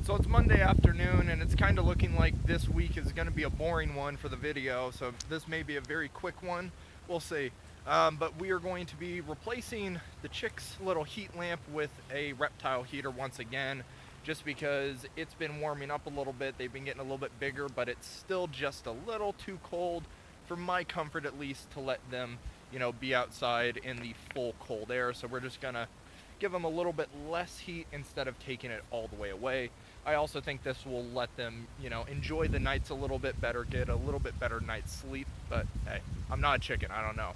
So it's Monday afternoon and it's kind of looking like this week is going to be a boring one for the video, so this may be a very quick one, we'll see. But we are going to be replacing the chick's little heat lamp with a reptile heater once again, just because it's been warming up a little bit. They've been getting a little bit bigger, but it's still just a little too cold for my comfort, at least, to let them, be outside in the full cold air. So we're just gonna give them a little bit less heat instead of taking it all the way away. I also think this will let them, enjoy the nights a little bit better, get a little bit better night's sleep. But hey, I'm not a chicken, I don't know.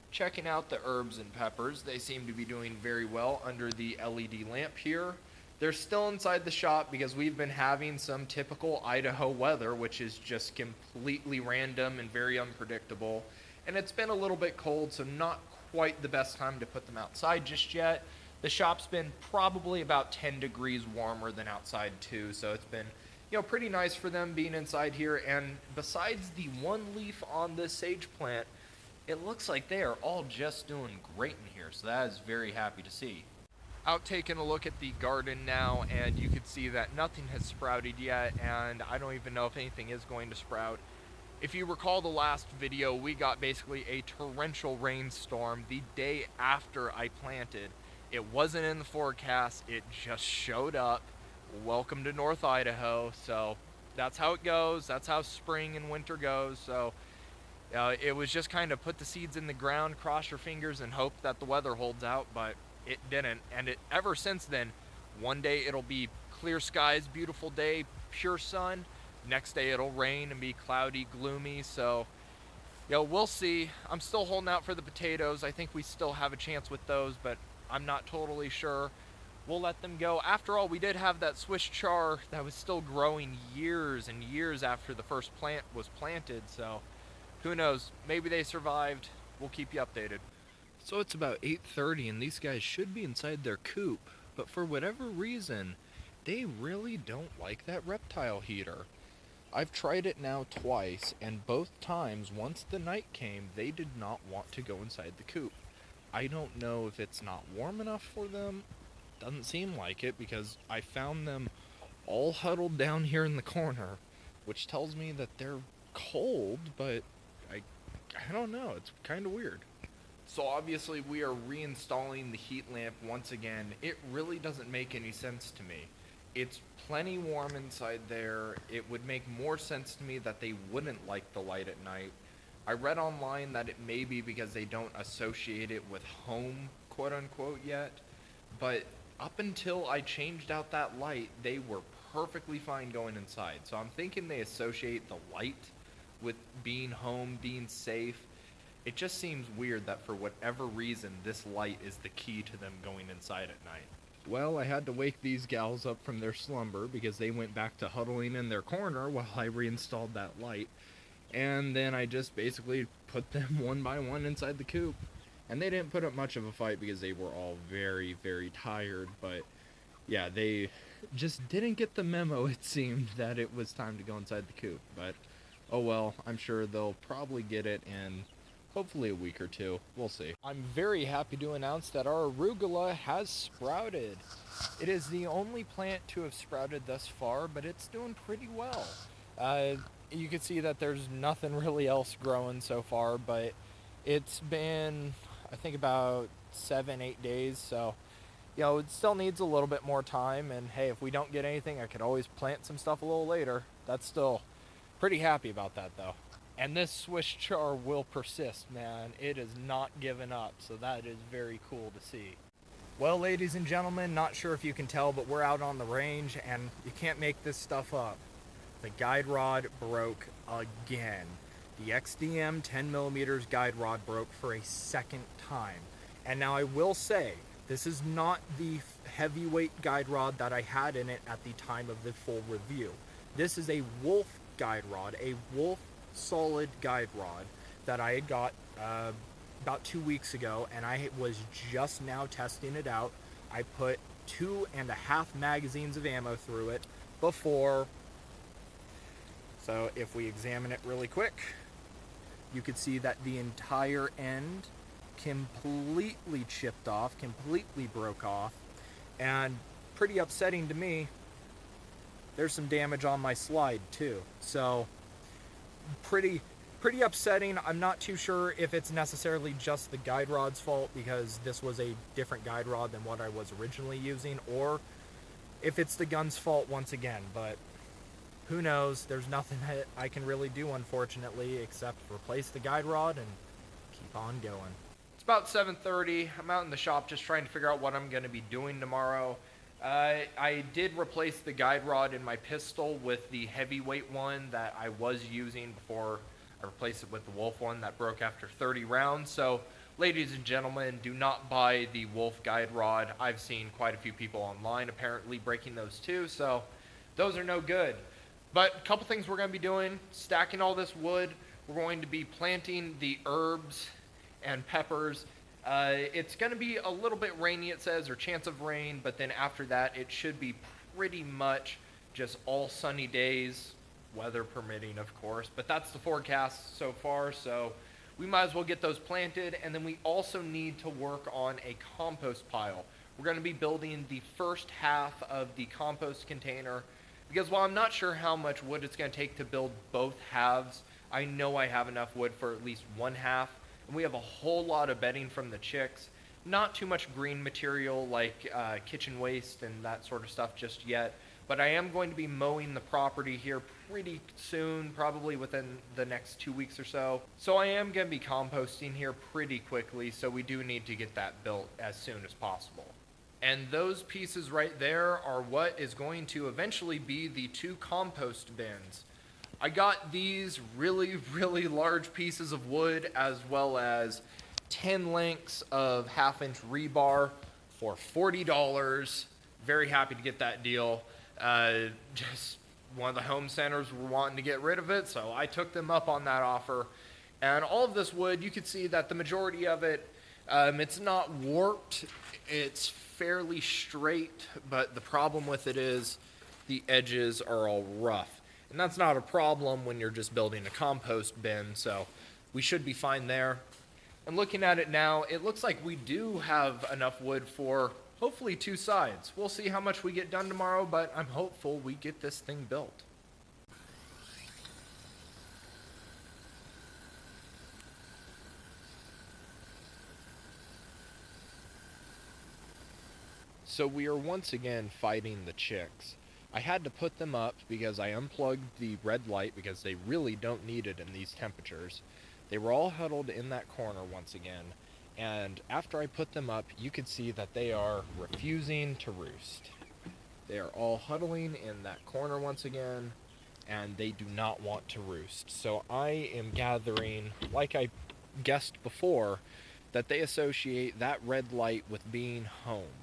Checking out the herbs and peppers, they seem to be doing very well under the LED lamp here. They're still inside the shop because we've been having some typical Idaho weather, which is just completely random and very unpredictable. And it's been a little bit cold, so not quite the best time to put them outside just yet. The shop's been probably about 10 degrees warmer than outside too, so it's been, pretty nice for them being inside here. And besides the one leaf on this sage plant, it looks like they are all just doing great in here, so that is very happy to see. Out taking a look at the garden now, and you can see that nothing has sprouted yet, and I don't even know if anything is going to sprout. If you recall the last video, we got basically a torrential rainstorm the day after I planted. It wasn't in the forecast, it just showed up. Welcome to North Idaho. So that's how it goes, that's how spring and winter goes. So it was just kind of put the seeds in the ground, cross your fingers, and hope that the weather holds out, but it didn't. And ever since then, one day it'll be clear skies, beautiful day, pure sun. Next day it'll rain and be cloudy, gloomy. So we'll see. I'm still holding out for the potatoes. I think we still have a chance with those, but I'm not totally sure. We'll let them go. After all, we did have that Swiss char that was still growing years and years after the first plant was planted, so who knows? Maybe they survived. We'll keep you updated. So it's about 8:30 and these guys should be inside their coop, but for whatever reason, they really don't like that reptile heater. I've tried it now twice, and both times, once the night came, they did not want to go inside the coop. I don't know if it's not warm enough for them. Doesn't seem like it, because I found them all huddled down here in the corner, which tells me that they're cold, but I don't know, it's kind of weird. So obviously we are reinstalling the heat lamp once again. It really doesn't make any sense to me. It's plenty warm inside there. It would make more sense to me that they wouldn't like the light at night. I read online that it may be because they don't associate it with home, quote unquote, yet. But up until I changed out that light, they were perfectly fine going inside. So I'm thinking they associate the light with being home, being safe. It just seems weird that for whatever reason, this light is the key to them going inside at night. Well, I had to wake these gals up from their slumber because they went back to huddling in their corner while I reinstalled that light. And then I just basically put them one by one inside the coop. And they didn't put up much of a fight because they were all very, very tired. But yeah, they just didn't get the memo, it seemed, that it was time to go inside the coop. But oh well, I'm sure they'll probably get it in hopefully a week or two. We'll see. I'm very happy to announce that our arugula has sprouted. It is the only plant to have sprouted thus far, but it's doing pretty well. You can see that there's nothing really else growing so far, but it's been, I think, about 7-8 days, so it still needs a little bit more time. And hey, if we don't get anything, I could always plant some stuff a little later. That's still pretty happy about that though. And this Swiss char will persist, man. It is not giving up, so that is very cool to see. Well, ladies and gentlemen, not sure if you can tell, but we're out on the range, and you can't make this stuff up. The guide rod broke again. The XDM 10mm guide rod broke for a second time. And now I will say, this is not the heavyweight guide rod that I had in it at the time of the full review. This is a Wolf guide rod, a Wolf solid guide rod that I had got about 2 weeks ago, and I was just now testing it out. I put 2.5 magazines of ammo through it before. So if we examine it really quick, you could see that the entire end completely chipped off, completely broke off, and pretty upsetting to me. there's some damage on my slide too. So pretty upsetting. I'm not too sure if it's necessarily just the guide rod's fault because this was a different guide rod than what I was originally using, or if it's the gun's fault once again, but who knows. There's nothing that I can really do, unfortunately, except replace the guide rod and keep on going. It's about 7:30. I'm out in the shop just trying to figure out what I'm going to be doing tomorrow. I did replace the guide rod in my pistol with the heavyweight one that I was using before I replaced it with the Wolf one that broke after 30 rounds. So, ladies and gentlemen, do not buy the Wolf guide rod. I've seen quite a few people online apparently breaking those too, so those are no good. But a couple things we're going to be doing: stacking all this wood. We're going to be planting the herbs and peppers. It's going to be a little bit rainy, it says, or chance of rain, but then after that it should be pretty much just all sunny days, weather permitting, of course, but that's the forecast so far, so we might as well get those planted. And then we also need to work on a compost pile. We're going to be building the first half of the compost container, because while I'm not sure how much wood it's going to take to build both halves, I know I have enough wood for at least one half. And we have a whole lot of bedding from the chicks. Not too much green material like kitchen waste and that sort of stuff just yet. But I am going to be mowing the property here pretty soon, probably within the next 2 weeks or so. So I am going to be composting here pretty quickly, so we do need to get that built as soon as possible. And those pieces right there are what is going to eventually be the 2 compost bins. I got these really large pieces of wood as well as 10 lengths of 1/2-inch rebar for $40. Very happy to get that deal. Just one of the home centers were wanting to get rid of it, so I took them up on that offer. And all of this wood, you can see that the majority of it, it's not warped, it's fairly straight, but the problem with it is the edges are all rough. And that's not a problem when you're just building a compost bin, so we should be fine there. And looking at it now, it looks like we do have enough wood for hopefully 2 sides. We'll see how much we get done tomorrow, but I'm hopeful we get this thing built. So we are once again fighting the chicks. I had to put them up because I unplugged the red light because they really don't need it in these temperatures. They were all huddled in that corner once again, and after I put them up, you could see that they are refusing to roost. They are all huddling in that corner once again, and they do not want to roost. So I am gathering, like I guessed before, that they associate that red light with being home.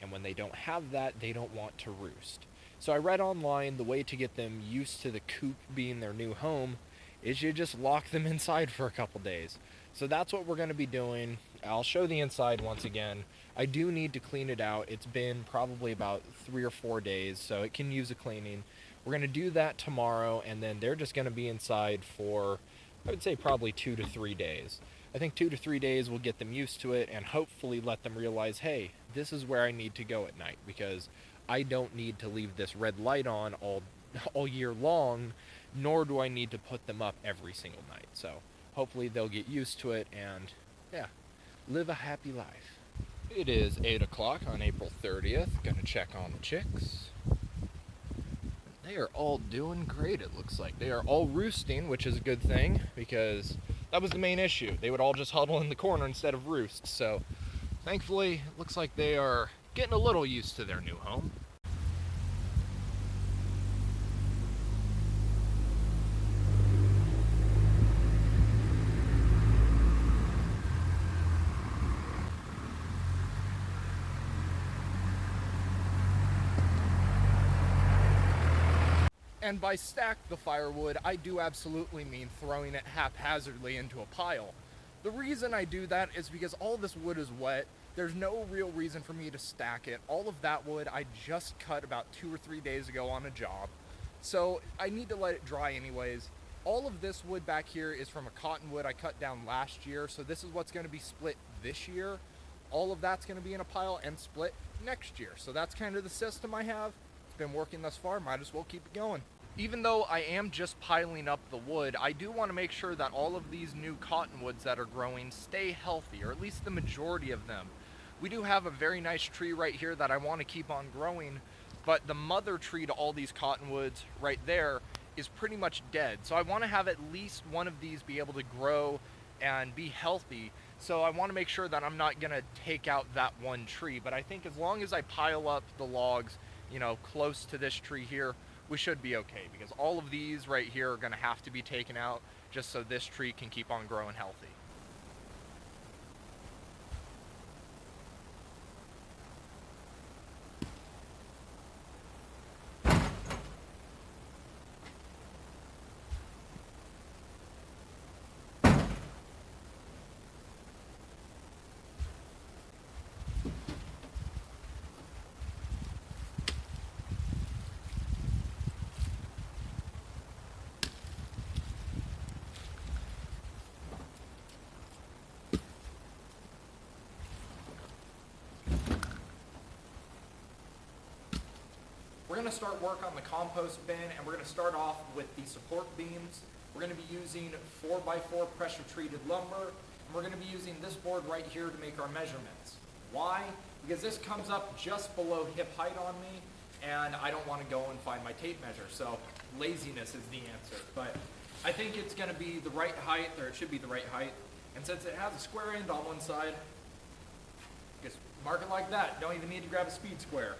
And when they don't have that, they don't want to roost. So I read online the way to get them used to the coop being their new home is you just lock them inside for a couple days. So that's what we're going to be doing. I'll show the inside once again. I do need to clean it out. It's been probably about 3 or 4 days, so it can use a cleaning. We're going to do that tomorrow, and then they're just going to be inside for, I would say, probably 2 to 3 days. I think 2 to 3 days will get them used to it and hopefully let them realize, hey, this is where I need to go at night, because I don't need to leave this red light on all year long, nor do I need to put them up every single night. So hopefully they'll get used to it and, yeah, live a happy life. It is 8 o'clock on April 30th. Gonna check on the chicks. They are all doing great, it looks like. They are all roosting, which is a good thing, because that was the main issue. They would all just huddle in the corner instead of roost. So thankfully, it looks like they are getting a little used to their new home. And by stack the firewood, I do absolutely mean throwing it haphazardly into a pile. The reason I do that is because all this wood is wet. There's no real reason for me to stack it. All of that wood I just cut about 2 or 3 days ago on a job, so I need to let it dry anyways. All of this wood back here is from a cottonwood I cut down last year, so this is what's going to be split this year. All of that's going to be in a pile and split next year. So that's kind of the system I have. It's been working thus far, might as well keep it going. Even though I am just piling up the wood, I do want to make sure that all of these new cottonwoods that are growing stay healthy, or at least the majority of them. We do have a very nice tree right here that I want to keep on growing, but the mother tree to all these cottonwoods right there is pretty much dead. So I want to have at least one of these be able to grow and be healthy. So I want to make sure that I'm not going to take out that one tree. But I think as long as I pile up the logs, you know, close to this tree here, we should be okay, because all of these right here are going to have to be taken out just so this tree can keep on growing healthy. We're going to start work on the compost bin, and we're going to start off with the support beams. We're going to be using 4x4 pressure treated lumber, and we're going to be using this board right here to make our measurements. Why? Because this comes up just below hip height on me, and I don't want to go and find my tape measure, so laziness is the answer. But I think it's going to be the right height, or it should be the right height, and since it has a square end on one side, just mark it like that. Don't even need to grab a speed square.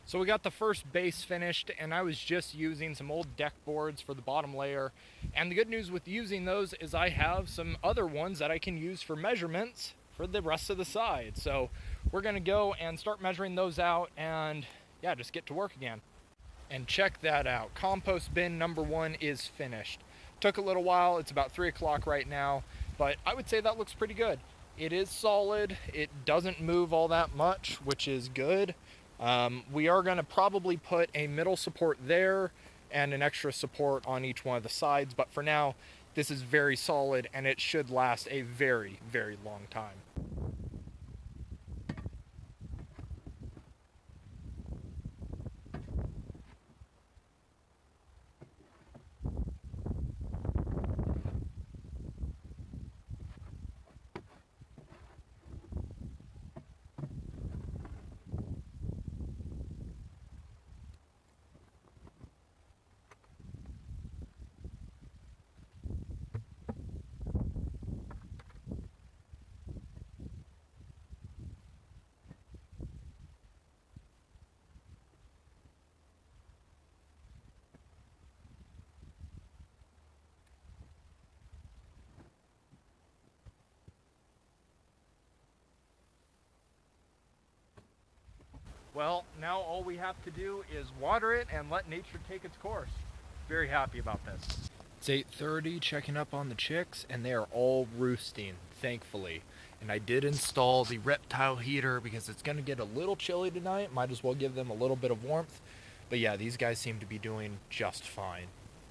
So we got the first base finished, and I was just using some old deck boards for the bottom layer. And the good news with using those is I have some other ones that I can use for measurements for the rest of the side. So we're gonna go and start measuring those out and yeah, just get to work again. And check that out, compost bin number 1 is finished. Took a little while, it's about 3 o'clock right now, but I would say that looks pretty good. It is solid, it doesn't move all that much, which is good. We are going to probably put a middle support there and an extra support on each one of the sides, but for now this is very solid and it should last a very, very long time. Well, now all we have to do is water it and let nature take its course. Very happy about this. It's 8:30, checking up on the chicks, and they are all roosting, thankfully. And I did install the reptile heater because it's going to get a little chilly tonight. Might as well give them a little bit of warmth. But yeah, these guys seem to be doing just fine.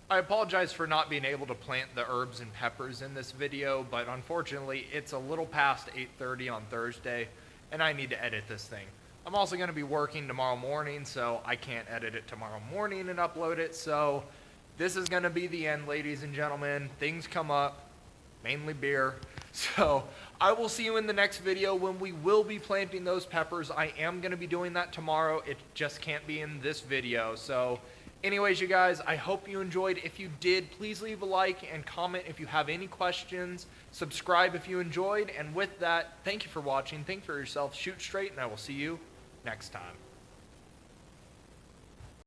I apologize for not being able to plant the herbs and peppers in this video, but unfortunately it's a little past 8:30 on Thursday, and I need to edit this thing. I'm also going to be working tomorrow morning, so I can't edit it tomorrow morning and upload it. So this is going to be the end, ladies and gentlemen. Things come up, mainly beer. So I will see you in the next video when we will be planting those peppers. I am going to be doing that tomorrow. It just can't be in this video. So anyways, you guys, I hope you enjoyed. If you did, please leave a like and comment if you have any questions. Subscribe if you enjoyed. And with that, thank you for watching. Think for yourself, shoot straight, and I will see you next time.